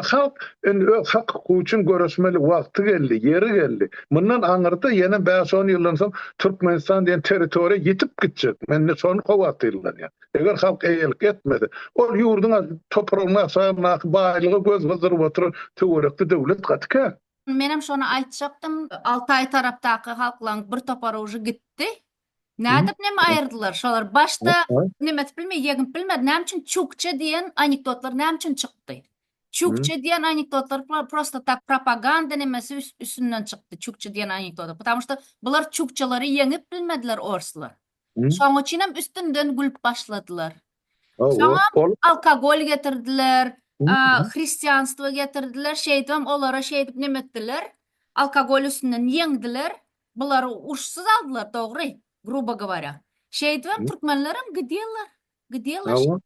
Halk öz hakkı için görüşmeli vakti geldi, yeri geldi. Bundan aňyrda ýene 5-10 ýyldan soň Türkmenistan diýen territoriýa ýitip gitjek. Men de şonu howatyrlar ýa. Eger halk eýelik etmedi, ol ýurduň topragyna sağnak baýlygy göz gyzyryp oturan töwerekli döwlet gatyka. Menem şonu aýtjakdym, Altay tarapdaky halklaň bir topara uju gitdi. Nädip näme aýyrdylar? Şolar başda näme bilmeýär, ýegin bilmedi. Näme üçin Çukça diýen anekdotlar näme üçin çykdy? Çukça diýen anekdotlar prosta tak propaganda nemesi üstünden çykdy. Çukça diýen anekdotlar. Потому что bular Çukçalary ýeňip bilmediler orslar. Şoň üçin hem üstünden gülüp başladylar. Şoňa alkogol getirdiler, hristiýanstwa getirdiler, şeýdem olara şeýdip näme etdiler? Alkogol üstünden ýeňdiler. Bular uşsuz aldylar, dogry, грубо говоря. Şeýdem türkmenlerim gidiýarlar.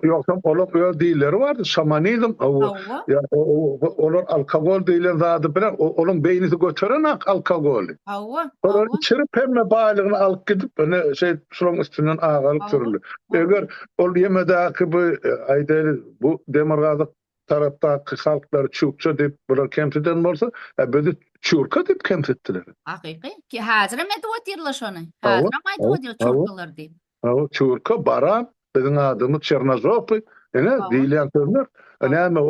Yoksam olak öyle diýilleri bardy. Şamanizm, olar alkogol diýilen zady bilen onun beýnisi götüren alkogol. Olar içirip hemme baýlygyny alyp gidip şoň üstünden agalyp türlü. Eger ol ýemedäki bu aýdaly bu Demirgazyk tarapdaky halklar Çukça diýip bular kemseden bolsa, bizi Çurka diýip kemsetdiler. Hakyky ki häzir hem edip oturýarlar şonu. Häzir hem aýdyp oturýar Çurkalar diýip. Çurka baran bizim adımız Çernozopy, diýilen sözler. Näme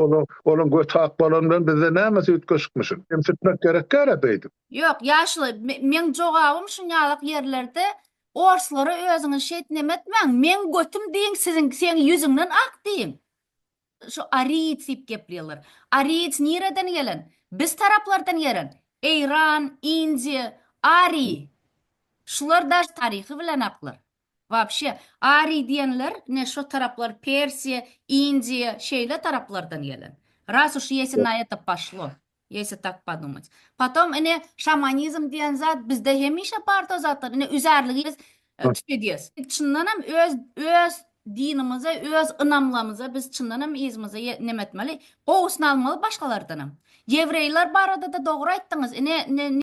olum götak bolandan bize näme süýtgeşikmişin. Emsitmek gerek beýdim. Ýok, ýaşly, men jogabym şunýalyk ýerlerde orslara özüňiz şeýt näme etmeň. Men götüm diýin, sen ýüzüňden ak diýin. Şu Ariýet diýip gepleýärler. Ariýet nireden gelen? Biz taraplardan gelen. Eýran, Indiýa, Ari. Şular da taryhy bilen aklar. Вообще, Ari diýenler, ne şu taraplar Persiýa, Indiýa, şeýle taraplardan gelen. Раз уж если на это пошло, если так подумать. Потом şamanizm diýen zat bizde hemişe barda zatlar, üzerligi tüpediýiz. Çyndan hem öz dinimize, öz ynamlamyza biz çyndan hem izimize näme etmeli? Gowusyny almaly başgalardan hem. Ýewreýler barada da dogry aýtdyňyz.